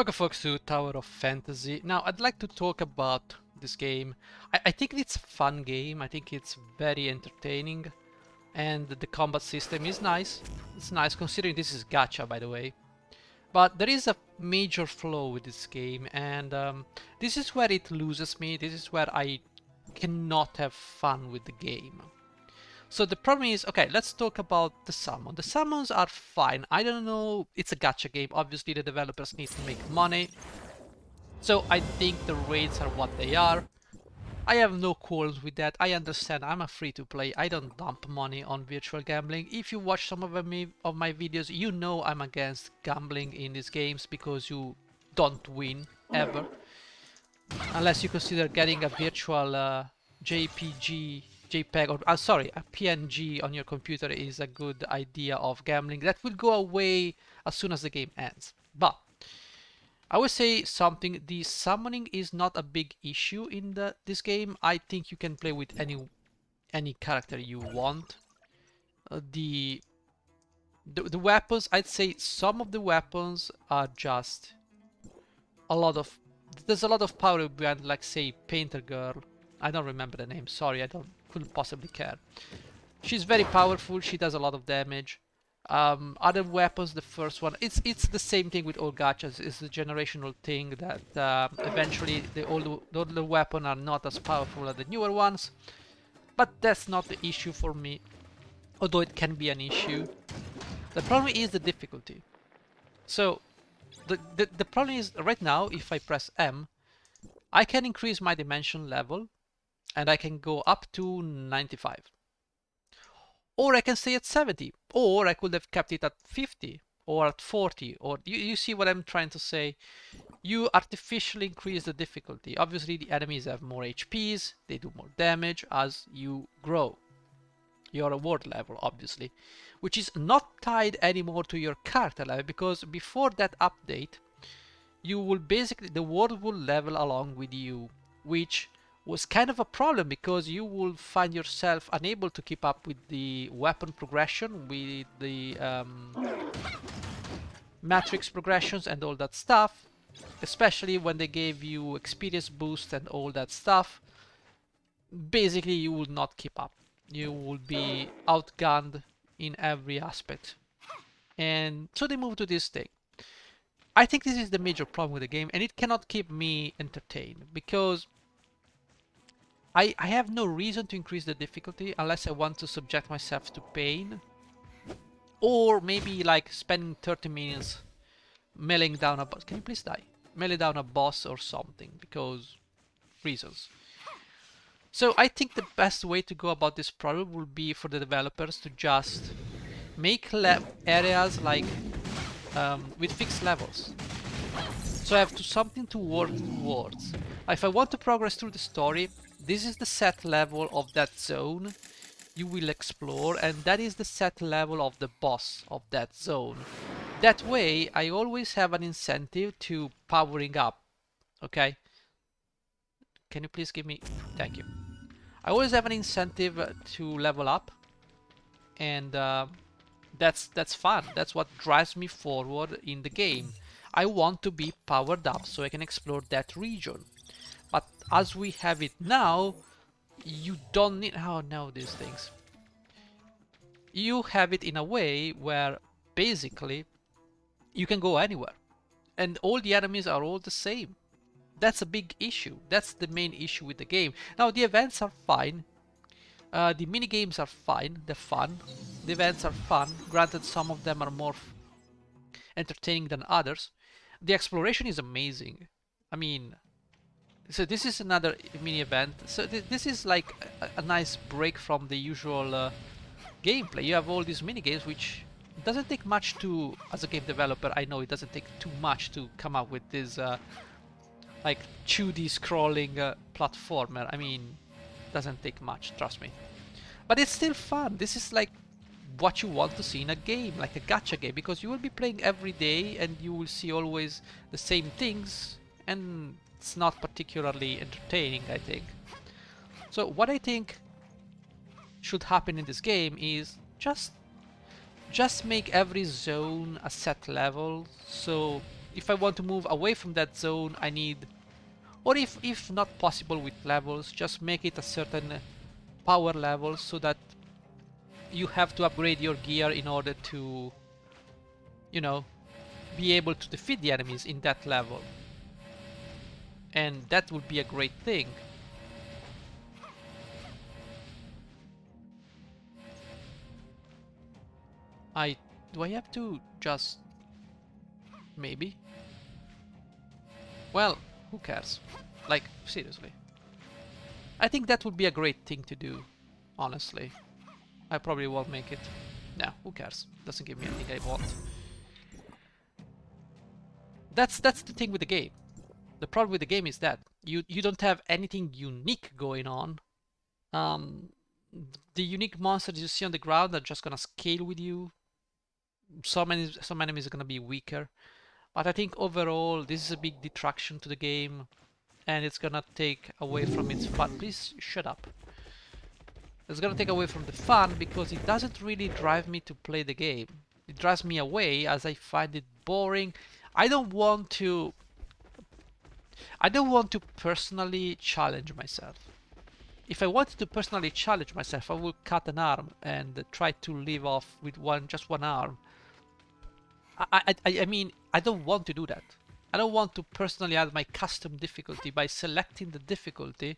Welcome folks to Tower of Fantasy. Now I'd like to talk about this game. I think it's a fun game, I think it's very entertaining, and the combat system is nice. It's nice considering this is gacha, by the way. But there is a major flaw with this game, and this is where it loses me, this is where I cannot have fun with the game. So the problem is, okay, let's talk about the summon. The summons are fine. I don't know, it's a gacha game. Obviously the developers need to make money. So I think the rates are what they are. I have no quarrels with that. I understand I'm a free-to-play. I don't dump money on virtual gambling. If you watch some of my videos, you know I'm against gambling in these games because you don't win ever. Unless you consider getting a virtual JPEG, or sorry, a PNG on your computer is a good idea of gambling. That will go away as soon as the game ends. But I would say something, the summoning is not a big issue in this game. I think you can play with any character you want. The weapons, I'd say some of the weapons are just a lot of, there's a lot of power behind, like say Painter Girl. I don't remember the name, sorry, couldn't possibly care. She's very powerful, she does a lot of damage. Other weapons, the first one, it's the same thing with all gachas. It's the generational thing that eventually the older weapons are not as powerful as the newer ones. But that's not the issue for me, although it can be an issue. The problem is the difficulty. So the problem is right now, if I press M, I can increase my dimension level and I can go up to 95. Or I can stay at 70, or I could have kept it at 50 or at 40, or you see what I'm trying to say. You artificially increase the difficulty. Obviously the enemies have more HPs, they do more damage as you grow your reward level, obviously, which is not tied anymore to your character level, because before that update you will basically, the world will level along with you, which was kind of a problem because you will find yourself unable to keep up with the weapon progression, with the matrix progressions and all that stuff, especially when they gave you experience boost and all that stuff. Basically you will not keep up, you will be outgunned in every aspect, and so they moved to this thing. I think this is the major problem with the game, and it cannot keep me entertained because I have no reason to increase the difficulty unless I want to subject myself to pain, or maybe like spending 30 minutes mailing down a boss. Can you please die? Melee down a boss or something, because reasons. So I think the best way to go about this problem would be for the developers to just make areas like with fixed levels. So I have something to work towards. If I want to progress through the story, this is the set level of that zone you will explore, and that is the set level of the boss of that zone. That way I always have an incentive to powering up. Okay? Can you please give me... Thank you. I always have an incentive to level up, and that's fun. That's what drives me forward in the game. I want to be powered up so I can explore that region. But as we have it now, you don't need... Oh no, these things. You have it in a way where basically you can go anywhere and all the enemies are all the same. That's a big issue. That's the main issue with the game. Now the events are fine. The mini games are fine. They're fun. The events are fun. Granted, some of them are more entertaining than others. The exploration is amazing. I mean, so this is another mini event. So this is like a nice break from the usual gameplay. You have all these mini games, which doesn't take much to, as a game developer, I know it doesn't take too much to come up with this like 2D scrolling platformer. I mean, doesn't take much, trust me. But it's still fun. This is like what you want to see in a game, like a gacha game, because you will be playing every day and you will see always the same things, and it's not particularly entertaining, I think. So what I think should happen in this game is just make every zone a set level, so If I want to move away from that zone, I need, or if not possible with levels, just make it a certain power level so that you have to upgrade your gear in order to, you know, be able to defeat the enemies in that level. And that would be a great thing. Do I have to just... maybe? Well, who cares? Like, seriously. I think that would be a great thing to do, honestly. I probably won't make it. No, who cares? Doesn't give me anything I want. That's the thing with the game. The problem with the game is that you don't have anything unique going on. The unique monsters you see on the ground are just gonna scale with you. Some enemies are gonna be weaker, but I think overall this is a big detraction to the game, and it's gonna take away from its fun. Please shut up. It's gonna take away from the fun because it doesn't really drive me to play the game. It drives me away as I find it boring. I don't want to personally challenge myself. If I wanted to personally challenge myself, I would cut an arm and try to live off with just one arm. I mean, I don't want to do that. I don't want to personally add my custom difficulty by selecting the difficulty.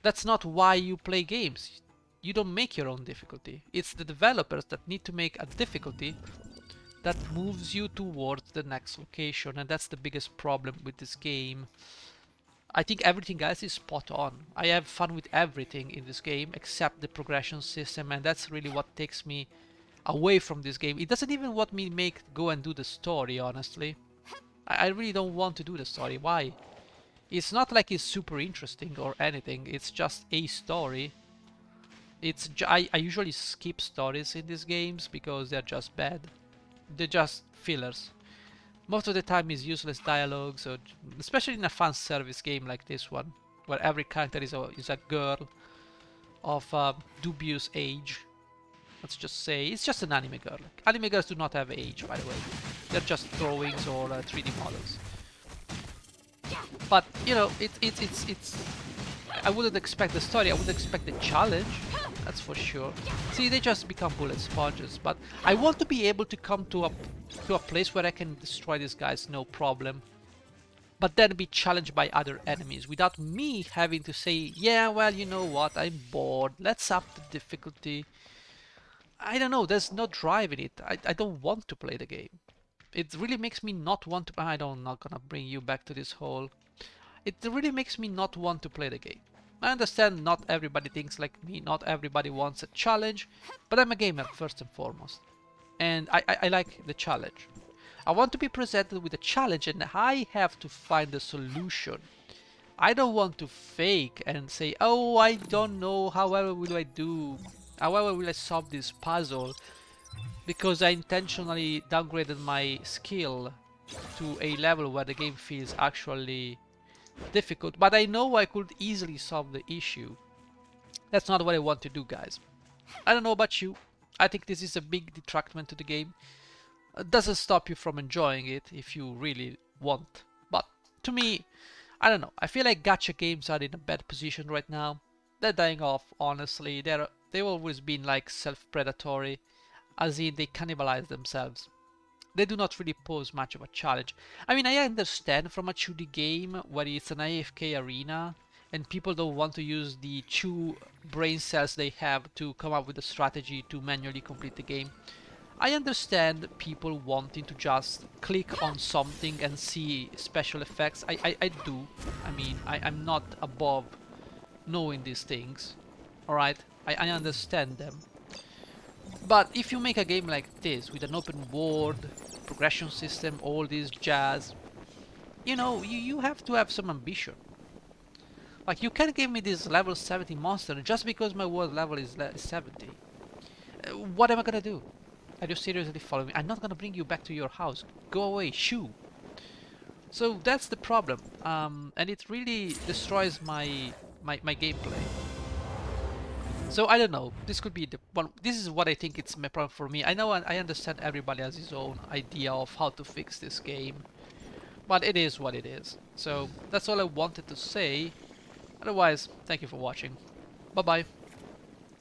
That's not why you play games. You don't make your own difficulty. It's the developers that need to make a difficulty that moves you towards the next location, and that's the biggest problem with this game. I think everything else is spot on. I have fun with everything in this game except the progression system, and that's really what takes me away from this game. It doesn't even want me go and do the story, honestly. I really don't want to do the story. Why? It's not like it's super interesting or anything. It's just a story. I usually skip stories in these games because they're just bad. They're just fillers. Most of the time is useless dialogues, or especially in a fan service game like this one, where every character is a girl of dubious age. Let's just say it's just an anime girl. Anime girls do not have age, by the way. They're just drawings or 3D models. But you know, it's. I wouldn't expect the story. I wouldn't expect the challenge. That's for sure. See, they just become bullet sponges. But I want to be able to come to a place where I can destroy these guys, no problem. But then be challenged by other enemies without me having to say, yeah, well, you know what, I'm bored. Let's up the difficulty. I don't know. There's no drive in it. I don't want to play the game. It really makes me not want to. I'm not gonna bring you back to this hole. It really makes me not want to play the game. I understand not everybody thinks like me, not everybody wants a challenge, but I'm a gamer first and foremost. And I like the challenge. I want to be presented with a challenge and I have to find a solution. I don't want to fake and say, oh, I don't know, however will I do, however will I solve this puzzle, because I intentionally downgraded my skill to a level where the game feels actually difficult, but I know I could easily solve the issue. That's not what I want to do, guys. I don't know about you. I think this is a big detractment to the game. It doesn't stop you from enjoying it if you really want. But to me, I don't know. I feel like gacha games are in a bad position right now. They're dying off, honestly. They've always been like self-predatory, as in they cannibalize themselves. They do not really pose much of a challenge. I mean, I understand from a 2D game where it's an AFK arena and people don't want to use the 2 brain cells they have to come up with a strategy to manually complete the game. I understand people wanting to just click on something and see special effects. I do. I mean, I'm not above knowing these things. Alright? I understand them. But if you make a game like this with an open world, progression system, all this jazz, you know, you have to have some ambition. Like, you can't give me this level 70 monster just because my world level is 70. What am I gonna do? Are you seriously following me? I'm not gonna bring you back to your house. Go away, shoo! So that's the problem, and it really destroys my gameplay. So I don't know. This could be the one. This is what I think it's my problem for me. I know I understand everybody has his own idea of how to fix this game. But it is what it is. So that's all I wanted to say. Otherwise, thank you for watching. Bye bye.